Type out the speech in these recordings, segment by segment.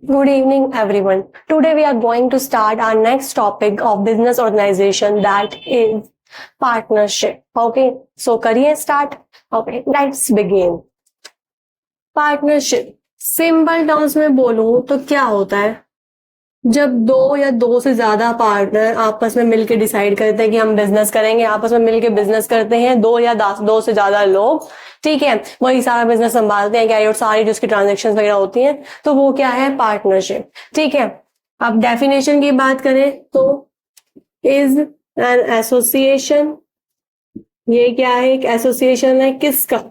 Good evening, everyone. Today we are going to start our next topic of business organization, that is partnership. Okay, so करिए start. Okay, let's begin. Partnership simple terms में बोलूं तो क्या होता है? जब दो या दो से ज्यादा पार्टनर आपस में मिलकर डिसाइड करते हैं कि हम बिजनेस करेंगे, आपस में मिलकर बिजनेस करते हैं, दो या दो से ज्यादा लोग, ठीक है, वही सारा बिजनेस संभालते हैं, कैरी आउट सारी जो उसकी ट्रांजेक्शन वगैरह होती हैं, तो वो क्या है? पार्टनरशिप। ठीक है, अब डेफिनेशन की बात करें तो इज एन एसोसिएशन, ये क्या है? एक एसोसिएशन है, किसका?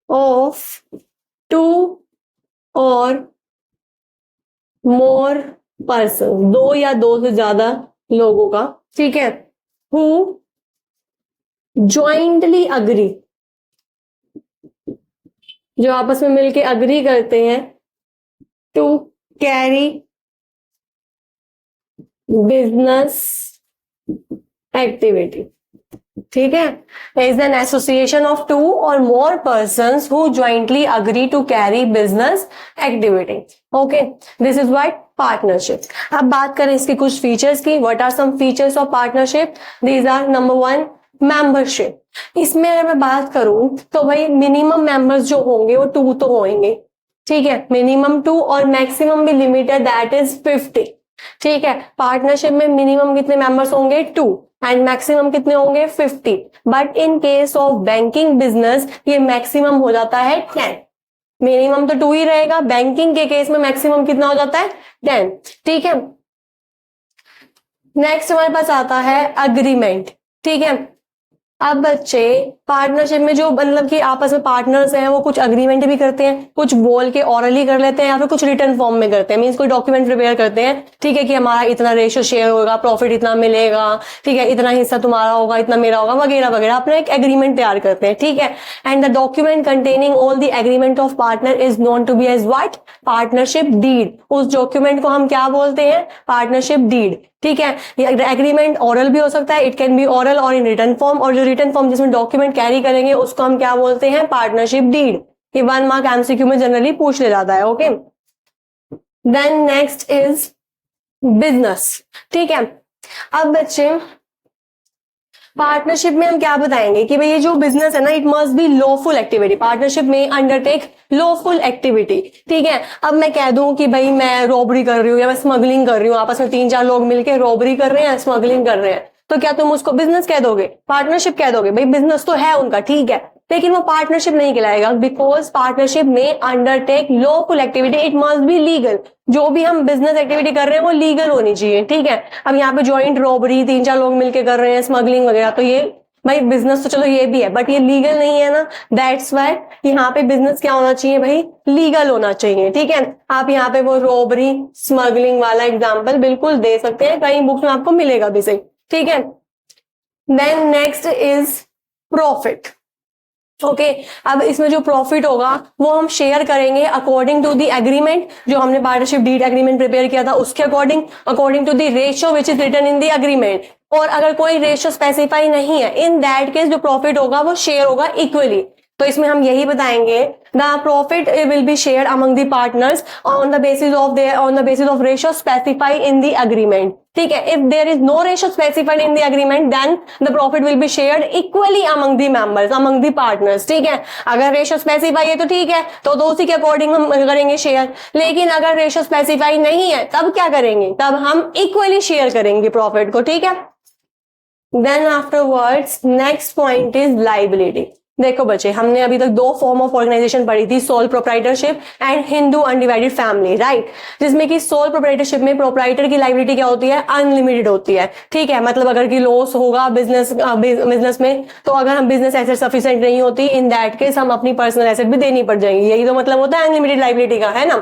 Of two or more person, दो या दो से ज्यादा लोगों का, ठीक है, हु ज्वाइंटली अग्री, जो आपस में मिलके अग्री करते हैं, टू कैरी बिजनेस एक्टिविटी। ठीक है, is an association of two or more persons who jointly agree to carry business activity. Okay, this is what partnership. अब बात करें इसके कुछ फीचर्स की। What are some features of partnership? These are number 1 membership. इसमें अगर मैं बात करूं तो भाई मिनिमम मेंबर्स जो होंगे वो 2 तो होंगे, ठीक है, मिनिमम 2 और मैक्सिमम भी लिमिट है, दैट इज 50। ठीक है, पार्टनरशिप में मिनिमम कितने मेंबर्स होंगे? 2 एंड मैक्सिमम कितने होंगे? 50। But in case of banking business ये मैक्सिमम हो जाता है 10। मिनिमम तो 2 ही रहेगा, बैंकिंग के केस में मैक्सिमम कितना हो जाता है? 10। ठीक है, नेक्स्ट हमारे पास आता है अग्रीमेंट। ठीक है, अब बच्चे पार्टनरशिप में जो मतलब कि आपस में पार्टनर्स हैं वो कुछ अग्रीमेंट भी करते हैं, कुछ बोल के ऑरली कर लेते हैं या फिर कुछ रिटर्न फॉर्म में करते हैं, मींस कोई डॉक्यूमेंट प्रिपेयर करते हैं, ठीक है, कि हमारा इतना रेशियो शेयर होगा, प्रॉफिट इतना मिलेगा, ठीक है, इतना हिस्सा तुम्हारा होगा, इतना मेरा होगा, वगैरह वगैरह, अपना एक एग्रीमेंट तैयार करते हैं। ठीक है, and the document containing all the agreement of partner is known to be as what? Partnership deed. उस डॉक्यूमेंट को हम क्या बोलते हैं? Partnership deed. ठीक है, ये एग्रीमेंट ओरल भी हो सकता है, इट कैन बी ओरल और इन रिटर्न फॉर्म, और जो रिटर्न फॉर्म जिसमें डॉक्यूमेंट कैरी करेंगे उसको हम क्या बोलते हैं? Partnership deed. ये 1 मार्क एमसीक्यू में जनरली पूछ ले जाता है। Okay, then next is business. ठीक है, अब बच्चे पार्टनरशिप में हम क्या बताएंगे कि भाई ये जो बिजनेस है ना, it must be lawful activity. Partnership में अंडरटेक लॉफुल एक्टिविटी। ठीक है, अब मैं कह दूं कि भाई मैं रॉबरी कर रही हूँ या मैं स्मगलिंग कर रही हूँ, आपस में 3-4 लोग मिलकर रॉबरी कर रहे हैं, स्मगलिंग कर रहे हैं, तो क्या तुम उसको बिजनेस कह दोगे? पार्टनरशिप कह दोगे? भाई बिजनेस तो है उनका, ठीक है, लेकिन वो पार्टनरशिप नहीं कहलाएगा, बिकॉज पार्टनरशिप में undertake lawful activity, it must be legal. जो भी हम बिजनेस एक्टिविटी कर रहे हैं वो लीगल होनी चाहिए। ठीक है, अब यहाँ पे ज्वाइंट रॉबरी 3-4 लोग मिलकर कर रहे हैं, स्मगलिंग वगैरह, तो ये भाई बिजनेस तो चलो ये भी है, बट ये लीगल नहीं है ना, दैट्स वाई यहाँ पे बिजनेस क्या होना चाहिए भाई? लीगल होना चाहिए। ठीक है, आप यहाँ पे वो रॉबरी स्मगलिंग वाला एग्जाम्पल बिल्कुल दे सकते हैं, कई बुक्स में आपको मिलेगा भी सही। ठीक है, then next is profit. Okay, अब इसमें जो प्रॉफिट होगा वो हम शेयर करेंगे अकॉर्डिंग टू द एग्रीमेंट, जो हमने पार्टनरशिप डीड एग्रीमेंट प्रिपेयर किया था उसके according to the ratio which is written in the agreement. और अगर कोई रेशियो स्पेसिफाई नहीं है, इन दैट केस जो प्रॉफिट होगा वो शेयर होगा इक्वली। तो इसमें हम यही बताएंगे, the profit will be share among the partners on the basis of ratio specified in the agreement. ठीक है, if there is no ratio specified in the agreement then the profit will be shared equally among the members, among the partners. ठीक है, अगर ratio specify है तो ठीक है, तो उसी के अकॉर्डिंग हम करेंगे शेयर, लेकिन अगर रेशियो स्पेसिफाई नहीं है तब क्या करेंगे? तब हम इक्वली शेयर करेंगे प्रॉफिट को। ठीक है, then afterwards next point is liability. देखो बच्चे, हमने अभी तक 2 फॉर्म ऑफ ऑर्गेनाइजेशन पढ़ी थी, sole proprietorship and Hindu undivided family, right, जिसमें कि सोल प्रोप्राइटरशिप में प्रोप्राइटर की लाइबिलिटी क्या होती है? अनलिमिटेड होती है। ठीक है, मतलब अगर की लॉस होगा बिजनेस में, तो अगर हम बिजनेस एसेट सफिशिएंट नहीं होती, इन दैट केस हम अपनी पर्सनल एसेट भी देनी पड़ जाएंगी। यही तो मतलब होता है अनलिमिटेड लाइबिलिटी का, है ना।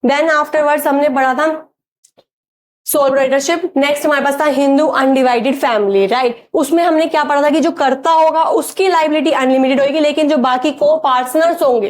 देन आफ्टरवर्ड्स हमने पढ़ा था सोल प्रोप्राइटरशिप। नेक्स्ट हमारे पास था हिंदू अनडिवाइडेड फैमिली, राइट, उसमें हमने क्या पढ़ा था कि जो कर्ता होगा उसकी लाइबिलिटी अनलिमिटेड होगी, लेकिन जो बाकी को पार्टनर्स होंगे,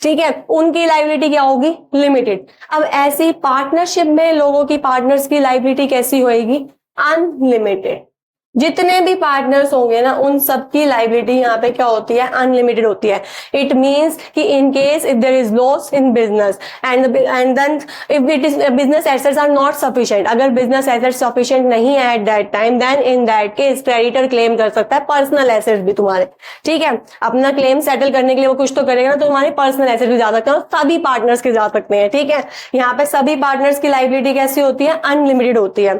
ठीक है, उनकी लाइबिलिटी क्या होगी? लिमिटेड। अब ऐसी पार्टनरशिप में लोगों की, पार्टनर्स की लाइबिलिटी कैसी होगी? अनलिमिटेड। जितने भी पार्टनर्स होंगे ना उन सबकी लाइबिलिटी यहाँ पे क्या होती है, अनलिमिटेड होती है। इट मींस कि in case if there is loss in business and then if it is business assets are not sufficient, अगर बिजनेस एसेट्स सफिशिएंट नहीं है at that time, then in that case creditor claim कर सकता है personal assets भी तुम्हारे, ठीक है। अपना क्लेम सेटल करने के लिए वो कुछ तो करेगा ना, तो तुम्हारे पर्सनल एसेट्स भी जा सकते हैं, सभी पार्टनर्स के जा सकते हैं, ठीक है। यहाँ पे सभी पार्टनर्स की लाइबिलिटी कैसी होती है, अनलिमिटेड होती है।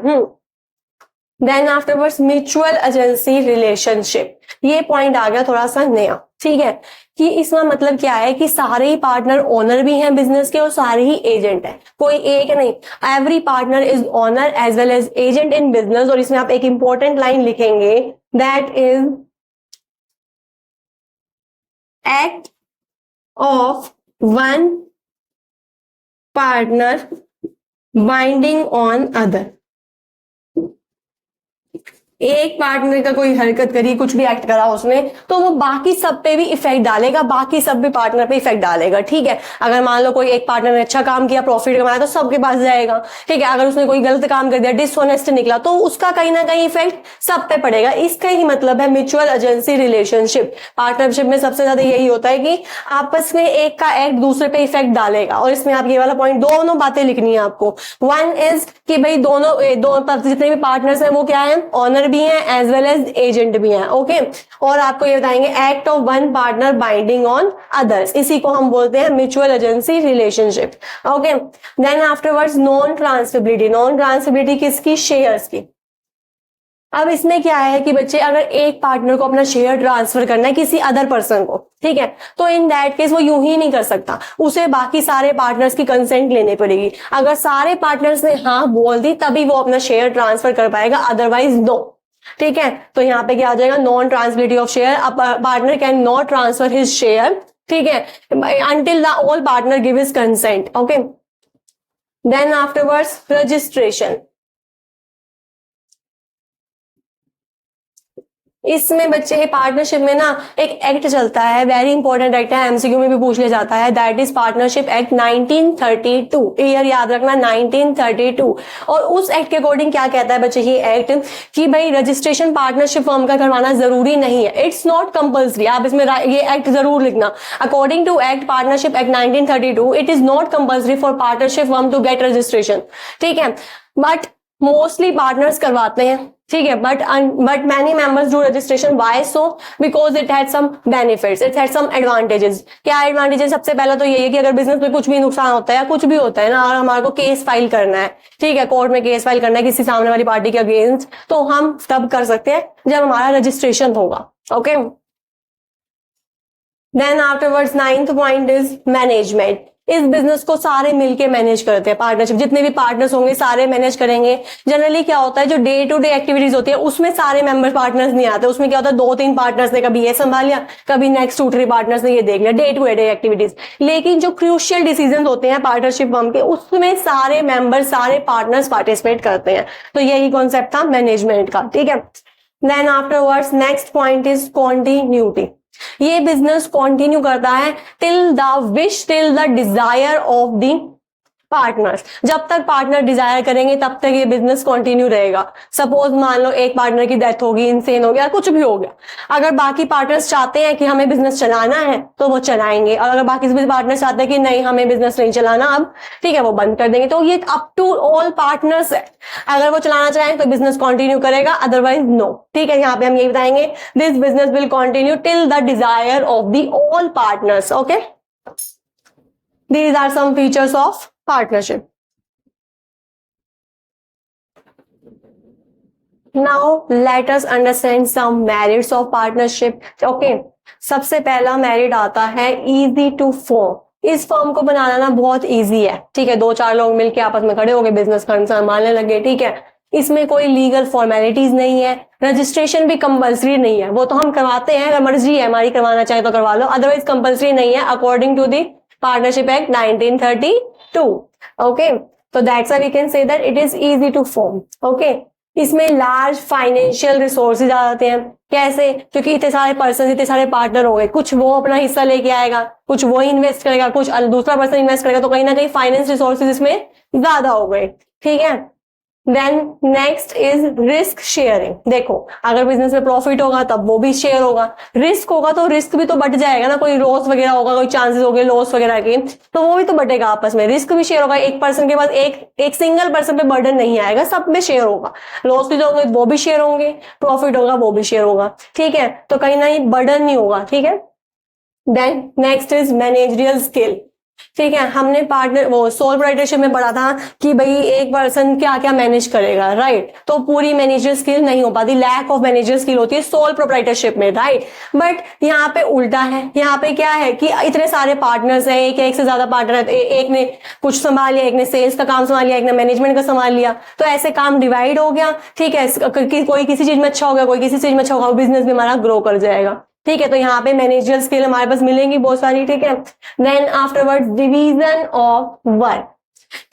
Then afterwards mutual agency relationship, ये पॉइंट आ गया थोड़ा सा नया, ठीक है, कि इसका मतलब क्या है कि सारे ही पार्टनर ओनर भी हैं बिजनेस के और सारे ही एजेंट हैं, कोई एक नहीं। Every partner is owner as well as agent in business. और इसमें आप एक इंपॉर्टेंट लाइन लिखेंगे, that is act of one partner binding on other. एक पार्टनर का कोई हरकत करी, कुछ भी एक्ट करा उसने, तो वो बाकी सब पे भी इफेक्ट डालेगा, बाकी सब भी पार्टनर पे इफेक्ट डालेगा, ठीक है। अगर मान लो कोई एक पार्टनर ने अच्छा काम किया, प्रॉफिट कमाया, तो सबके पास जाएगा, ठीक है। अगर उसने कोई गलत काम कर दिया, डिसऑनेस्ट निकला, तो उसका कहीं ना कहीं इफेक्ट सब पे पड़ेगा। इसका ही मतलब है म्यूचुअल एजेंसी रिलेशनशिप। पार्टनरशिप में सबसे ज्यादा यही होता है कि आपस में एक का एक्ट दूसरे पे इफेक्ट डालेगा। और इसमें आप ये वाला पॉइंट, दोनों बातें लिखनी है आपको। वन इज कि भाई दोनों जितने भी पार्टनर्स हैं वो क्या है, ऑनर भी हैं एज वेल एज एजेंट भी हैं, ओके। और आपको ये बताएंगे act of one partner binding on others, इसी को हम बोलते हैं mutual agency relationship, okay. Then afterwards non transferability. Non transferability किसकी, शेयर्स की। अब इसमें क्या है कि बच्चे, अगर एक पार्टनर को अपना शेयर ट्रांसफर करना है किसी अदर पर्सन को, ठीक है, तो इन दैट केस वो यूं ही नहीं कर सकता, उसे बाकी सारे पार्टनर्स की कंसेंट लेनी पड़ेगी। अगर सारे पार्टनर्स ने हाँ बोल दी तभी वो अपना शेयर ट्रांसफर कर पाएगा, अदरवाइज नो, ठीक है। तो यहाँ पे क्या आ जाएगा, non transferability of share. Partner can not transfer his share, ठीक है, until the all partner give his consent, okay. Then afterwards registration. इसमें बच्चे पार्टनरशिप में ना एक एक्ट चलता है, वेरी इंपॉर्टेंट एक्ट है, एमसीक्यू में भी पूछ लिया जाता है, that is partnership act 1932। Year याद रखना 1932। और उस एक्ट के अकॉर्डिंग क्या कहता है बच्चे ये एक्ट, कि भाई रजिस्ट्रेशन पार्टनरशिप फर्म का करवाना जरूरी नहीं है, इट्स नॉट कंपल्सरी। आप इसमें ये एक्ट जरूर लिखना, according to act partnership act 1932 it is not compulsory for partnership firm to get registration, ठीक है। बट मोस्टली पार्टनर्स करवाते हैं, ठीक है, but many members do registration. Why so, because it had some benefits, it had some advantages. क्या advantages, सबसे पहला तो यही है कि अगर बिजनेस में कुछ भी नुकसान होता है या कुछ भी होता है ना, और हमारे को केस फाइल करना है, ठीक है, कोर्ट में केस फाइल करना है किसी सामने वाली पार्टी के अगेंस्ट, तो हम तब कर सकते हैं जब हमारा रजिस्ट्रेशन होगा, okay. Then afterwards ninth point is management. इस बिजनेस को सारे मिलके मैनेज करते हैं, पार्टनरशिप जितने भी पार्टनर्स होंगे सारे मैनेज करेंगे। जनरली क्या होता है, जो डे टू डे एक्टिविटीज होती है उसमें सारे मेंबर पार्टनर्स नहीं आते, उसमें क्या होता है, 2-3 पार्टनर्स ने कभी ये संभाल लिया, कभी नेक्स्ट 2-3 पार्टनर्स ने ये देख लिया, डे टू डे एक्टिविटीज। लेकिन जो क्रूशियल डिसीजन होते हैं पार्टनरशिप फर्म के, उसमें सारे मेंबर सारे पार्टनर्स पार्टिसिपेट करते हैं। तो यही कॉन्सेप्ट था मैनेजमेंट का, ठीक है। Then afterwards next point is continuity. ये बिजनेस कंटिन्यू करता है till the wish, till the desire of the partners. जब तक पार्टनर डिजायर करेंगे तब तक ये बिजनेस कंटिन्यू रहेगा। सपोज मान लो एक पार्टनर की डेथ होगी, इंसेन हो गया, कुछ भी हो गया, अगर बाकी पार्टनर्स चाहते हैं कि हमें बिजनेस चलाना है तो वो चलाएंगे, और अगर बाकी पार्टनर्स चाहते हैं कि नहीं हमें बिजनेस नहीं चलाना अब, ठीक है, वो बंद कर देंगे। तो ये अप टू ऑल पार्टनर्स है, अगर वो चलाना चाहें तो बिजनेस कंटिन्यू करेगा, अदरवाइज नो, ठीक है। यहाँ पे हम यही बताएंगे, this business will continue till the desire of the all partners, okay. These are some features of partnership. Now let us understand some merits of partnership. Okay, सबसे पहला मेरिट आता है easy to form. इस form को बनाना ना बहुत easy है, ठीक है। 2-4 लोग मिलके आपस में खड़े हो गए, बिजनेस संभालने लगे, ठीक है। इसमें कोई लीगल फॉर्मेलिटीज नहीं है, रजिस्ट्रेशन भी कंपलसरी नहीं है, वो तो हम करवाते हैं, अगर मर्जी है हमारी करवाना चाहे तो करवा लो, अदरवाइज कंपलसरी नहीं है according to the partnership act 1932, okay. तो that's why we can say that it is easy to form, okay. इसमें लार्ज फाइनेंशियल रिसोर्सेज आ जाते हैं, कैसे, क्योंकि इतने सारे पर्सन, इतने सारे पार्टनर हो गए, कुछ वो अपना हिस्सा लेके आएगा, कुछ वो इन्वेस्ट करेगा, कुछ दूसरा पर्सन इन्वेस्ट करेगा, तो कहीं ना कहीं फाइनेंस रिसोर्सेज इसमें ज्यादा हो गए, ठीक है। Then next is risk sharing. देखो अगर बिजनेस में प्रॉफिट होगा तब वो भी शेयर होगा, रिस्क होगा तो रिस्क भी तो बट जाएगा ना, कोई लॉस वगैरह होगा, कोई चांसेस हो गए लॉस वगैरह के, तो वो भी तो बटेगा आपस में, रिस्क भी शेयर होगा। एक पर्सन के पास एक सिंगल पर्सन पे बर्डन नहीं आएगा, सब में शेयर होगा, लॉस भी तो होंगे वो भी शेयर होंगे, प्रॉफिट होगा वो भी शेयर होगा, ठीक है, तो कहीं ना कहीं बर्डन नहीं होगा, ठीक है। Then next is managerial skill. ठीक है, हमने पार्टनर वो सोल प्रोप्राइटरशिप में पढ़ा था कि भाई एक पर्सन क्या क्या मैनेज करेगा, राइट, तो पूरी मैनेजर स्किल नहीं हो पाती, लैक ऑफ मैनेजर स्किल होती है सोल प्रोप्राइटरशिप में, राइट। बट यहाँ पे उल्टा है, यहाँ पे क्या है कि इतने सारे पार्टनर्स हैं, एक से ज्यादा पार्टनर है, एक ने कुछ संभाल लिया, एक ने सेल्स का काम संभाल लिया, एक ने मैनेजमेंट का संभाल लिया, तो ऐसे काम डिवाइड हो गया, ठीक है, कोई किसी चीज में अच्छा हो गया, कोई किसी चीज में अच्छा होगा, बिजनेस भी हमारा ग्रो कर जाएगा, ठीक है। तो यहाँ पे मैनेजरियल स्किल हमारे पास मिलेंगी बहुत सारी, ठीक है। Then afterward division of work,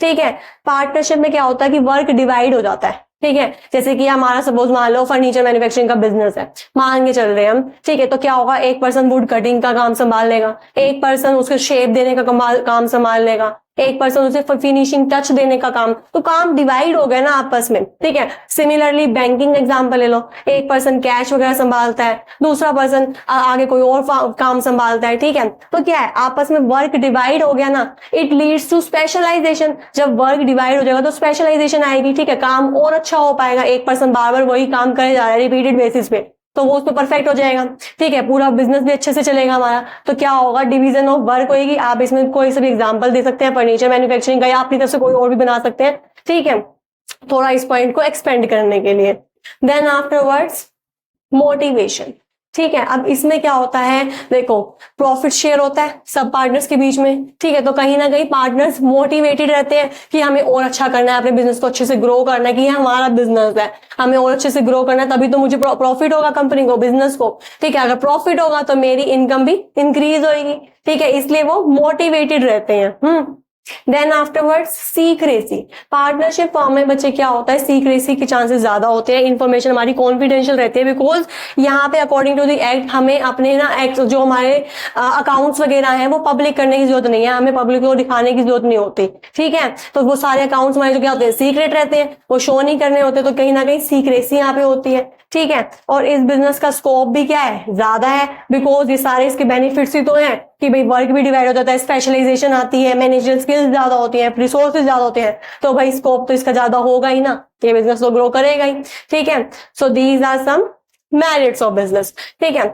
ठीक है, पार्टनरशिप में क्या होता है कि वर्क डिवाइड हो जाता है, ठीक है, जैसे कि हमारा सपोज मान लो फर्नीचर मैन्युफैक्चरिंग का बिजनेस है, मान के चल रहे हैं हम, ठीक है, तो क्या होगा, एक पर्सन वुड कटिंग का काम संभाल लेगा, एक पर्सन उसके शेप देने का काम संभाल लेगा, एक पर्सन उसे फिनिशिंग टच देने का काम, तो काम डिवाइड हो गया ना आपस में, ठीक है। सिमिलरली बैंकिंग एग्जांपल ले लो, एक पर्सन कैश वगैरह संभालता है, दूसरा पर्सन आगे कोई और काम संभालता है, ठीक है, तो क्या है आपस में वर्क डिवाइड हो गया ना, इट लीड्स टू स्पेशलाइजेशन। जब वर्क डिवाइड हो जाएगा तो स्पेशलाइजेशन आएगी, ठीक है, काम और अच्छा हो पाएगा, एक पर्सन बार बार वही काम करे जा रहा है रिपीटेड बेसिस पे, तो वो उस पर परफेक्ट हो जाएगा, ठीक है, पूरा बिजनेस भी अच्छे से चलेगा हमारा। तो क्या होगा, डिवीजन ऑफ वर्क होगी। आप इसमें कोई सा भी एग्जांपल दे सकते हैं फर्नीचर मैन्युफैक्चरिंग का, या अपनी तरफ से कोई और भी बना सकते हैं, ठीक है, थोड़ा इस पॉइंट को एक्सपेंड करने के लिए। देन आफ्टरवर्ड्स मोटिवेशन, ठीक है, अब इसमें क्या होता है, देखो प्रॉफिट शेयर होता है सब पार्टनर्स के बीच में, ठीक है, तो कहीं ना कहीं पार्टनर्स मोटिवेटेड रहते हैं कि हमें और अच्छा करना है, अपने बिजनेस को अच्छे से ग्रो करना है, कि ये हमारा बिजनेस है, हमें और अच्छे से ग्रो करना है, तभी तो मुझे प्रॉफिट होगा कंपनी को, बिजनेस को, ठीक है, अगर प्रॉफिट होगा तो मेरी इनकम भी इंक्रीज होगी, ठीक है, इसलिए वो मोटिवेटेड रहते हैं। Then afterwards secrecy, partnership form में बच्चे क्या होता है, सीक्रेसी के चांसेस ज्यादा होते हैं, इन्फॉर्मेशन हमारी कॉन्फिडेंशियल रहती है, बिकॉज यहाँ पे अकॉर्डिंग टू द एक्ट हमें अपने ना एक्ट जो हमारे अकाउंट्स वगैरह हैं वो पब्लिक करने की जरूरत नहीं है, हमें पब्लिक को दिखाने की जरूरत नहीं होती, ठीक है, तो वो सारे अकाउंट्स हमारे जो क्या होते हैं सीक्रेट रहते हैं, वो शो नहीं करने होते, तो कहीं ना कहीं सीक्रेसी यहाँ पे होती है, ठीक है। और इस बिजनेस का स्कोप भी क्या है, ज्यादा है, बिकॉज ये सारे इसके बेनिफिट्स ही तो हैं कि भाई वर्क भी डिवाइड हो जाता है, स्पेशलाइजेशन आती है, मैनेजरियल स्किल्स ज्यादा होती है, रिसोर्सेज ज्यादा होते हैं, तो भाई स्कोप तो इसका ज्यादा होगा ही ना, ये बिजनेस तो ग्रो करेगा ही, ठीक है। So these are some merits of business, ठीक है।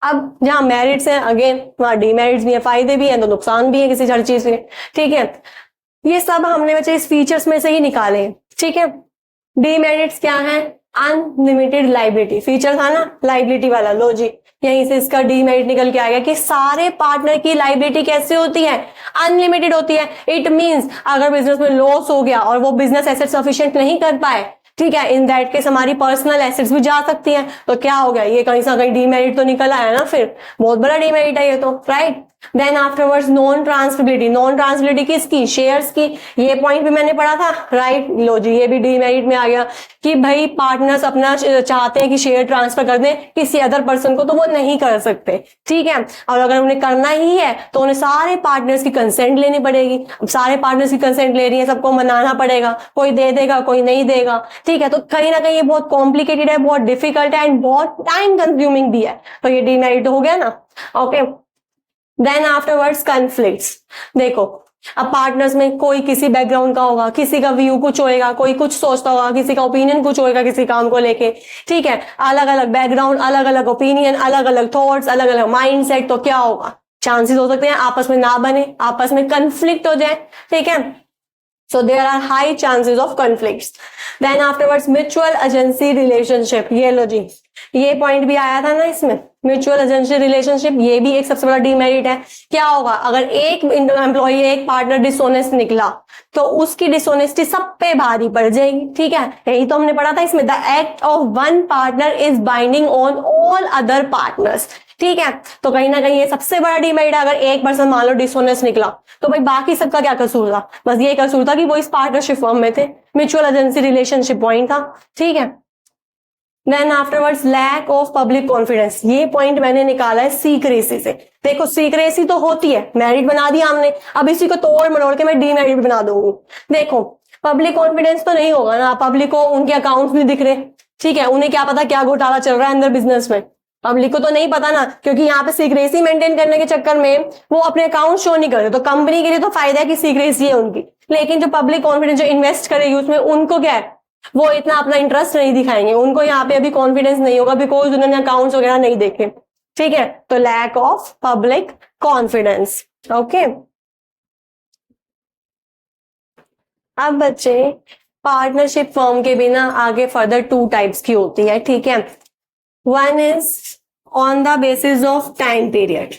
अब जहां मेरिट्स हैं अगेन वहां डीमेरिट्स भी है, फायदे भी है तो नुकसान भी है किसी हर चीज के, ठीक है, ये सब हमने बच्चे इस फीचर्स में से ही निकाले, ठीक है। डीमेरिट्स क्या है, अनलिमिटेड लाइबिलिटी, फीचर था ना लाइबिलिटी वाला, लो जी यहीं से इसका डीमेरिट निकल के आएगा कि सारे पार्टनर की लाइबिलिटी कैसे होती है, अनलिमिटेड होती है। इट मींस अगर बिजनेस में लॉस हो गया और वो बिजनेस एसेट सफिशिएंट नहीं कर पाए, ठीक है, इन दैट केस हमारी पर्सनल एसेट्स भी जा सकती हैं, तो क्या हो गया, ये कहीं से कहीं डीमेरिट तो निकल आया ना, फिर बहुत बड़ा डीमेरिट है ये तो, right. Then afterwards non transferability, non transferability किसकी, शेयर्स की, ये पॉइंट भी मैंने पढ़ा था, राइट, लो जी ये भी डीमेरिट में आ गया कि भाई पार्टनर्स अपना चाहते हैं कि शेयर ट्रांसफर कर दें किसी अदर पर्सन को, तो वो नहीं कर सकते, ठीक है, और अगर उन्हें करना ही है तो उन्हें सारे पार्टनर्स की कंसेंट लेनी पड़ेगी, अब सारे पार्टनर्स की कंसेंट ले रही है, सबको मनाना पड़ेगा, कोई दे देगा कोई नहीं देगा, ठीक है, तो कहीं ना कहीं ये बहुत कॉम्प्लिकेटेड है, बहुत डिफिकल्ट है एंड बहुत टाइम कंज्यूमिंग भी है, तो ये डीमेरिट हो गया ना, ओके। देन आफ्टरवर्ड्स कॉन्फ्लिक्ट्स, देखो अब पार्टनर्स में कोई किसी बैकग्राउंड का होगा, किसी का व्यू कुछ होएगा, कोई कुछ सोचता होगा, किसी का ओपिनियन कुछ होएगा किसी काम को लेके, ठीक है, अलग अलग बैकग्राउंड, अलग अलग ओपिनियन, अलग अलग थॉट्स, अलग अलग माइंडसेट, तो क्या होगा, चांसेस हो सकते हैं आपस में ना बने, आपस में कन्फ्लिक्ट हो जाए, ठीक है, so there are high chances of conflicts. Then afterwards mutual agency relationship, ये लो जी ये पॉइंट भी आया था ना इसमें, म्यूचुअल एजेंसी रिलेशनशिप, ये भी एक सबसे बड़ा डीमेरिट है। क्या होगा अगर एक एम्प्लॉय एक पार्टनर डिसऑनेस्ट निकला तो उसकी डिसऑनेस्टी सब पे भारी पड़ जाएगी, ठीक है, यही तो हमने पढ़ा था इसमें, the act of one partner is binding on all other partners, ठीक है, तो कहीं ना कहीं ये सबसे बड़ा डीमेरिट है, अगर एक पर्सन मान लो डिसऑनेस्ट निकला तो भाई बाकी सबका क्या कसूर था, बस ये कसूर था कि वो इस पार्टनरशिप फॉर्म में थे, म्यूचुअल एजेंसी रिलेशनशिप पॉइंट था, ठीक है। Then afterwards lack of public confidence, ये पॉइंट मैंने निकाला है सीक्रेसी से, देखो सीक्रेसी तो होती है, मेरिट बना दिया हमने, अब इसी को तोड़ मरोड़ के मैं डीमेरिट बना दूंगी। देखो पब्लिक कॉन्फिडेंस तो नहीं होगा ना, पब्लिक को उनके अकाउंट्स नहीं दिख रहे, ठीक है, उन्हें क्या पता क्या घोटाला चल रहा है अंदर बिजनेस में, पब्लिक को तो नहीं पता ना, क्योंकि यहाँ पे सीक्रेसी मेंटेन करने के चक्कर में वो अपने अकाउंट शो नहीं कर रहे। तो कंपनी के लिए तो फायदा है कि सीक्रेसी है उनकी, लेकिन जो पब्लिक कॉन्फिडेंस जो इन्वेस्ट करेगी उसमें, उनको क्या है, वो इतना अपना इंटरेस्ट नहीं दिखाएंगे, उनको यहाँ पे अभी कॉन्फिडेंस नहीं होगा, बिकॉज उन्होंने अकाउंट्स वगैरह नहीं देखे, ठीक है। तो lack of public confidence. Okay, अब बच्चे पार्टनरशिप फर्म के बिना आगे फर्दर 2 टाइप्स की होती है, ठीक है। One is on the basis of time period,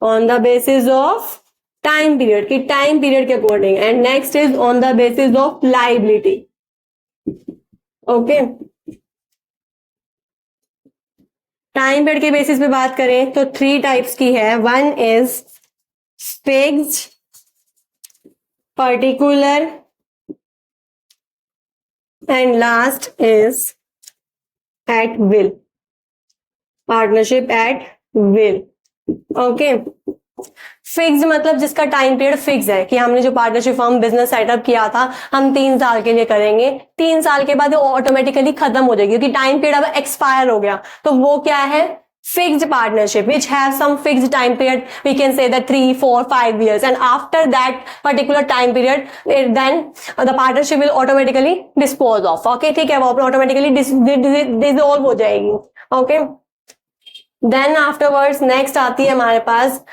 on the basis of time period की टाइम पीरियड के अकॉर्डिंग, and next is on the basis of liability. Okay, time period के बेसिस पे बात करें तो 3 टाइप्स की है। One is fixed, particular, and last is at will, partnership at will. Okay, fix मतलब जिसका टाइम पीरियड फिक्स है कि हमने जो पार्टनरशिप फर्म बिजनेस सेटअप किया था हम 3 साल के लिए करेंगे, 3 साल के बाद वो ऑटोमेटिकली खत्म हो जाएगी क्योंकि टाइम पीरियड अब एक्सपायर हो गया। तो वो क्या है, fixed partnership which have some fixed time period, we can say that 3, 4, 5 years, and after that particular time period then the partnership will automatically dispose of। okay, ठीक है, वो ऑटोमेटिकली डिसॉल्व हो जाएगी। ओके, देन आफ्टरवर्ड्स नेक्स्ट आती है हमारे पास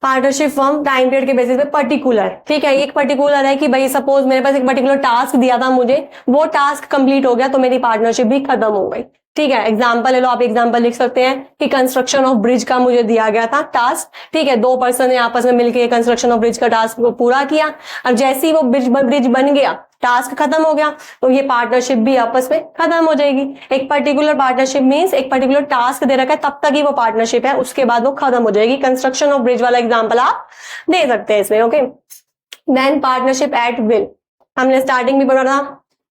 partnership firm time period के basis पे पर्टिकुलर, ठीक है। एक पर्टिकुलर है कि भाई सपोज मेरे पास एक पर्टिकुलर टास्क दिया था मुझे, वो टास्क कंप्लीट हो गया तो मेरी पार्टनरशिप भी खत्म हो गई, ठीक है। एग्जांपल ले लो, आप एग्जांपल लिख सकते हैं कि कंस्ट्रक्शन ऑफ ब्रिज का मुझे दिया गया था टास्क, ठीक है, 2 पर्सन ने आपस में मिलकर कंस्ट्रक्शन ऑफ ब्रिज का टास्क को पूरा किया। अब जैसे ही वो ब्रिज बन गया, टास्क खत्म हो गया, तो ये पार्टनरशिप भी आपस में खत्म हो जाएगी। एक पर्टिकुलर पार्टनरशिप मींस एक पर्टिकुलर टास्क दे रखा है तब तक ही वो पार्टनरशिप है, उसके बाद वो खत्म हो जाएगी। कंस्ट्रक्शन ऑफ ब्रिज वाला एग्जांपल आप दे सकते हैं इसमें। Okay, then partnership at will, हमने स्टार्टिंग भी पढ़ा था,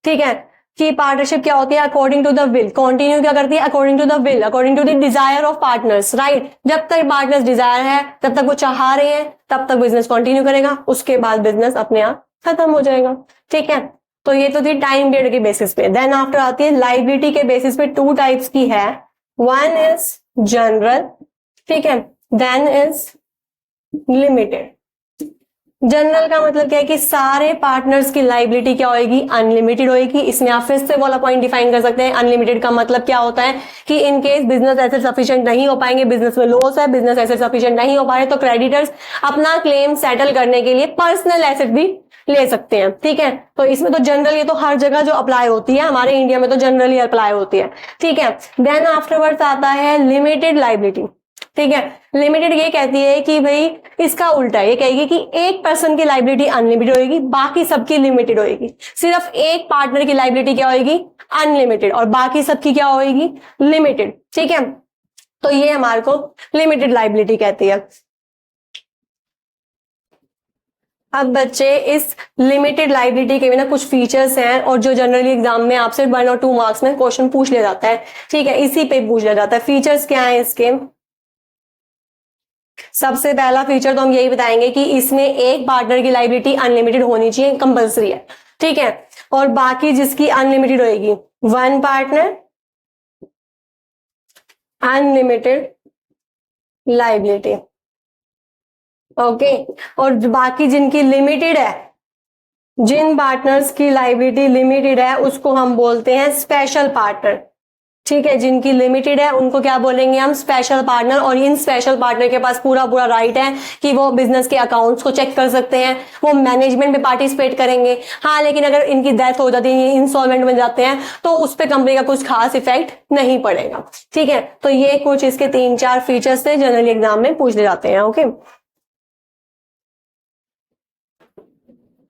ठीक है, कि पार्टनरशिप क्या होती है, according to the will. Continue क्या करती है, according to the will, according to the desire of partners, right. जब तक पार्टनर्स डिजायर है, जब तक वो चाह रहे हैं, तब तक बिजनेस कंटिन्यू करेगा, उसके बाद बिजनेस अपने आप खत्म हो जाएगा, ठीक है। तो ये तो थी टाइम पीरियड के बेसिस पे। देन आफ्टर आती है लायबिलिटी के बेसिस पे, 2 टाइप्स की है। वन इज जनरल, ठीक है, देन इज लिमिटेड। जनरल का मतलब क्या है कि सारे पार्टनर्स की लायबिलिटी क्या होगी, अनलिमिटेड होगी। इसमें आप फिर से वाला पॉइंट डिफाइन कर सकते हैं। अनलिमिटेड का मतलब क्या होता है कि in case business asset sufficient नहीं हो पाएंगे, बिजनेस में लॉस है, बिजनेस एसेट सफिशिएंट नहीं हो पा रहे, तो क्रेडिटर्स अपना क्लेम सेटल करने के लिए पर्सनल एसेट भी ले सकते हैं, ठीक है। तो इसमें तो जनरल, ये तो हर जगह जो अप्लाई होती है, हमारे इंडिया में तो जनरली अप्लाई होती है, ठीक है। देन आफ्टरवर्ड्स आता है लिमिटेड लायबिलिटी, ठीक है। लिमिटेड ये कहती है कि भाई इसका उल्टा है, ये कहेगी कि एक पर्सन की लायबिलिटी अनलिमिटेड होगी, बाकी सबकी लिमिटेड होगी। सिर्फ एक पार्टनर की लायबिलिटी क्या होगी, अनलिमिटेड, और बाकी सबकी क्या होगी, लिमिटेड, ठीक है। तो ये हमारे को लिमिटेड लायबिलिटी कहती है। अब बच्चे इस लिमिटेड लायबिलिटी के भी ना कुछ फीचर्स हैं, और जो जनरली एग्जाम में आपसे 1 और 2 मार्क्स में क्वेश्चन पूछ लिया जाता है, ठीक है, इसी पे पूछ लिया जाता है। फीचर्स क्या है इसके, सबसे पहला फीचर तो हम यही बताएंगे कि इसमें एक पार्टनर की लायबिलिटी अनलिमिटेड होनी चाहिए, कंपलसरी है, ठीक है। और बाकी जिसकी अनलिमिटेड होगी, 1 पार्टनर अनलिमिटेड लायबिलिटी, ओके। और बाकी जिनकी लिमिटेड है, जिन पार्टनर्स की लायबिलिटी लिमिटेड है, उसको हम बोलते हैं स्पेशल पार्टनर, ठीक है। जिनकी लिमिटेड है उनको क्या बोलेंगे हम, स्पेशल पार्टनर। और इन स्पेशल पार्टनर के पास पूरा राइट है कि वो बिजनेस के अकाउंट्स को चेक कर सकते हैं, वो मैनेजमेंट में पार्टिसिपेट करेंगे। हाँ, लेकिन अगर इनकी डेथ हो जाती है, इंसॉल्वेंट बन जाते हैं, तो उस पर कंपनी का कुछ खास इफेक्ट नहीं पड़ेगा, ठीक है। तो ये कुछ इसके 3-4 फीचर्स थे, जनरली एग्जाम में पूछ ले जाते हैं, ओके।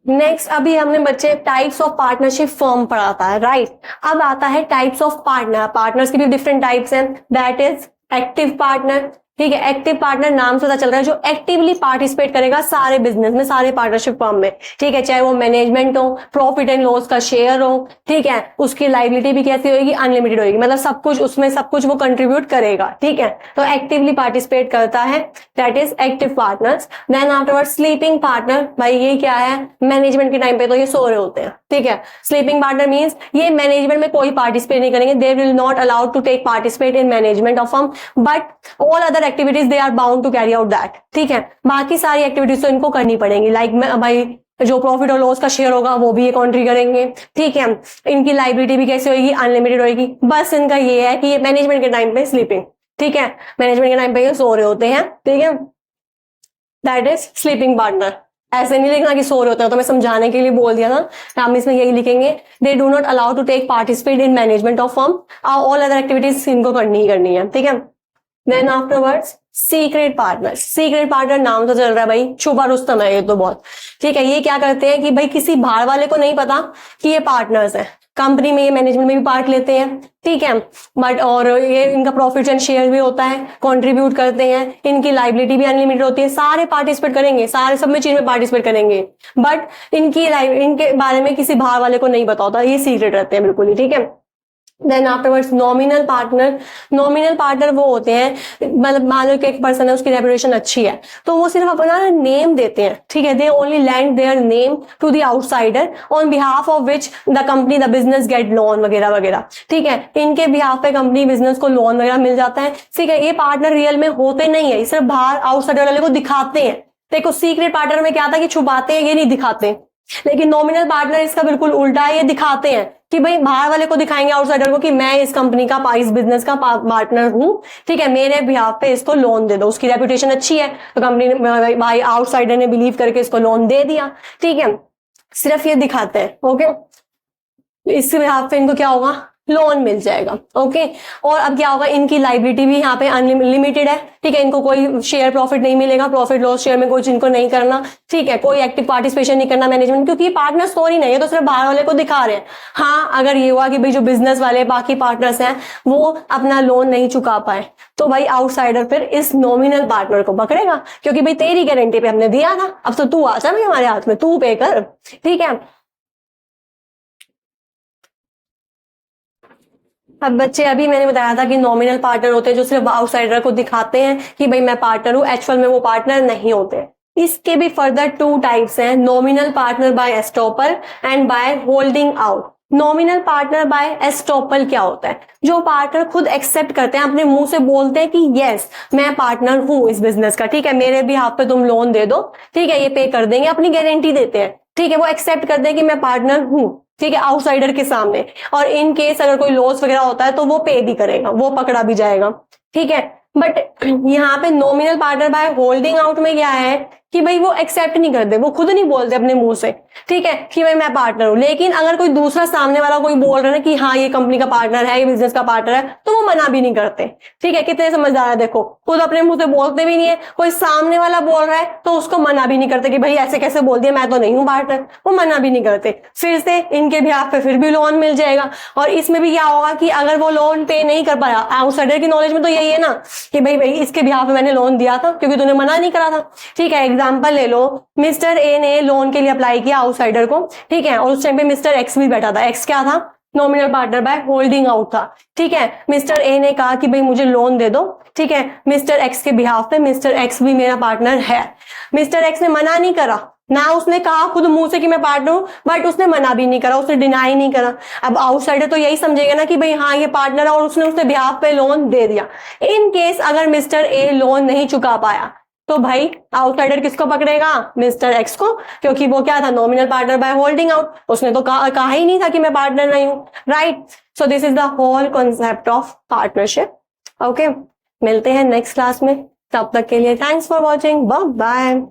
नेक्स्ट, अभी हमने बच्चे टाइप्स ऑफ पार्टनरशिप फर्म पढ़ा था, राइट। अब आता है टाइप्स ऑफ पार्टनर। पार्टनर्स की भी डिफरेंट टाइप्स हैं, दैट इज एक्टिव पार्टनर, ठीक है, एक्टिव पार्टनर नाम से पता चल रहा है जो एक्टिवली पार्टिसिपेट करेगा सारे बिजनेस में, सारे पार्टनरशिप फर्म में। ठीक है, चाहे वो मैनेजमेंट हो, प्रॉफिट एंड लॉस का शेयर हो, ठीक है, उसकी लाइबिलिटी भी कैसी होगी, अनलिमिटेड होगी, मतलब सब कुछ उसमें, सब कुछ वो कंट्रीब्यूट करेगा। ठीक है, तो एक्टिवली पार्टिसिपेट करता है, that is active partners. Then afterward sleeping partner, भाई ये क्या है, मैनेजमेंट के टाइम पे तो ये सो रहे होते हैं। ठीक है, स्लीपिंग पार्टनर मींस ये मैनेजमेंट में कोई पार्टिसिपेट नहीं करेंगे, they will not allowed to take participate in management of firm, but all other activities they are bound to carry out that. ठीक है, बाकी सारी एक्टिविटीज तो इनको करनी पड़ेंगी, लाइक भाई जो प्रॉफिट और लॉस का शेयर होगा वो भी ये कॉन्ट्री करेंगे। ठीक है, इनकी लाइबिलिटी भी कैसे होगी, अनलिमिटेड होगी। बस इनका ये है कि ये मैनेजमेंट के टाइम पे स्लीपिंग, ठीक है, मैनेजमेंट के टाइम पे ये सो रहे होते हैं। ठीक है, दैट इज स्लीपिंग पार्टनर। ऐसे नहीं लिखना कि सो रहे होते हैं, तो मैं समझाने के लिए बोल दिया था, हम इसमें यही लिखेंगे, they do not allow to take participate in management of firm, all other activities इनको करनी ही करनी है। ठीक है, then afterwards secret partner. Secret partner नाम तो चल रहा है भाई, छुपा रुस्तम है ये तो बहुत। ठीक है, ये क्या करते हैं कि भाई किसी बाहर वाले को नहीं पता कि ये पार्टनर्स हैं, कंपनी में ये मैनेजमेंट में भी पार्ट लेते हैं। ठीक है, बट और ये इनका प्रॉफिट एंड शेयर भी होता है, कंट्रीब्यूट करते हैं, इनकी लाइबिलिटी भी अनलिमिटेड होती है, सारे पार्टिसिपेट करेंगे, सारे सब में चीज में पार्टिसिपेट करेंगे, बट इनके बारे में किसी बाहर वाले को नहीं पता होता, ये सीक्रेट रहते हैं बिल्कुल ही। ठीक है, then afterwards nominal partner. Nominal partner वो होते हैं, मतलब मान लो कि एक पर्सन है, उसकी रेपुटेशन अच्छी है, तो वो सिर्फ अपना नेम देते हैं। ठीक है, they only lend their name to the outsider on behalf of which the company the business get loan वगैरह वगैरह। ठीक है, इनके बिहाफ पे कंपनी बिजनेस को लोन वगैरह मिल जाता है। ठीक है, ये पार्टनर रियल में होते नहीं है, सिर्फ बाहर आउटसाइडर वाले को दिखाते हैं। देखो सीक्रेट पार्टनर में क्या था कि छुपाते हैं, ये नहीं दिखाते, लेकिन नॉमिनल पार्टनर इसका बिल्कुल उल्टा है, ये दिखाते हैं कि भाई बाहर वाले को दिखाएंगे, आउटसाइडर को, कि मैं इस कंपनी का, इस बिजनेस का पार्टनर हूं। ठीक है, मेरे बिहाफ पे इसको लोन दे दो, उसकी रेपुटेशन अच्छी है तो कंपनी ने, भाई आउटसाइडर ने बिलीव करके इसको लोन दे दिया। ठीक है, सिर्फ ये दिखाते हैं। ओके, इसके बिहाफ पे इनको क्या होगा, लोन मिल जाएगा। ओके, और अब क्या होगा, इनकी लाइबिलिटी भी यहाँ पे अनलिमिटेड है। ठीक है, इनको कोई शेयर प्रॉफिट नहीं मिलेगा, प्रॉफिट लॉस शेयर में कुछ इनको नहीं करना। ठीक है, कोई एक्टिव पार्टिसिपेशन नहीं करना मैनेजमेंट, क्योंकि ये पार्टनर स्टोरी नहीं है, तो सिर्फ बाहर वाले को दिखा रहे हैं। हाँ, अगर ये हुआ कि भाई जो बिजनेस वाले बाकी पार्टनर्स हैं वो अपना लोन नहीं चुका पाए, तो भाई आउटसाइडर फिर इस नॉमिनल पार्टनर को पकड़ेगा, क्योंकि भाई तेरी गारंटी पे हमने दिया था, अब तो तू आ जा भाई हमारे हाथ में, तू पे कर। ठीक है, अब बच्चे, अभी मैंने बताया था कि नॉमिनल पार्टनर होते हैं जो सिर्फ आउटसाइडर को दिखाते हैं कि भाई मैं पार्टनर हूं, एक्चुअल में वो पार्टनर नहीं होते। इसके भी फर्दर 2 टाइप्स हैं, nominal partner by estoppel and by holding out. Nominal partner by estoppel क्या होता है, जो पार्टनर खुद एक्सेप्ट करते हैं, अपने मुंह से बोलते हैं कि यस मैं पार्टनर हूं इस बिजनेस का। ठीक है, मेरे भी हाथ पे तुम लोन दे दो, ठीक है, ये पे कर देंगे, अपनी गारंटी देते हैं। ठीक है, वो एक्सेप्ट करते हैं कि मैं पार्टनर हूं, ठीक है, आउटसाइडर के सामने, और इन केस अगर कोई लॉस वगैरह होता है तो वो पे भी करेगा, वो पकड़ा भी जाएगा। ठीक है, बट यहाँ पे nominal partner bye holding out में क्या है कि भाई वो एक्सेप्ट नहीं करते, वो खुद नहीं बोलते अपने मुंह से, ठीक है, कि भाई मैं पार्टनर हूं, लेकिन अगर कोई दूसरा सामने वाला कोई बोल रहा है कि हाँ ये कंपनी का पार्टनर है, ये बिजनेस का पार्टनर है, तो वो मना भी नहीं करते। ठीक है, कितने समझदार है, देखो खुद अपने मुंह से बोलते भी नहीं है, कोई सामने वाला बोल रहा है तो उसको मना भी नहीं करते कि भाई ऐसे कैसे बोल दिया, मैं तो नहीं हूं पार्टनर, वो मना भी नहीं करते। फिर से इनके बिहाफ पे फिर भी लोन मिल जाएगा। और इसमें भी क्या होगा कि अगर वो लोन पे नहीं कर पाया, आउटसाइडर की नॉलेज में तो यही है ना कि भाई इसके बिहाफ पे मैंने लोन दिया था क्योंकि तूने मना नहीं करा था। ठीक है, एग्जाम्पल ले लो, मिस्टर ए ने लोन के लिए अप्लाई किया आउटसाइडर को, ठीक है, और उस टाइम पे मिस्टर एक्स भी बैठा था। एक्स क्या था, nominal partner bye holding out था। ठीक है, मिस्टर ए ने कहा कि भाई मुझे लोन दे दो, ठीक है, मिस्टर एक्स के बिहाफ पे, मिस्टर एक्स भी मेरा पार्टनर है। मिस्टर एक्स ने मना नहीं करा, ना उसने कहा खुद मुंह से कि मैं पार्टनर हूं, बट उसने मना भी नहीं करा, उसने डिनाई नहीं करा। अब आउटसाइडर तो यही समझेगा ना कि भाई हाँ ये पार्टनर है, और उसने बिहाफ पे लोन दे दिया। इन केस अगर मिस्टर ए लोन नहीं चुका पाया तो भाई आउटसाइडर किसको पकड़ेगा, मिस्टर एक्स को, क्योंकि वो क्या था, nominal partner bye holding out, उसने तो कहा ही नहीं था कि मैं पार्टनर नहीं हूं, right. So this is the whole concept of partnership. Okay, मिलते हैं नेक्स्ट क्लास में, तब तक के लिए thanks for watching, bye bye.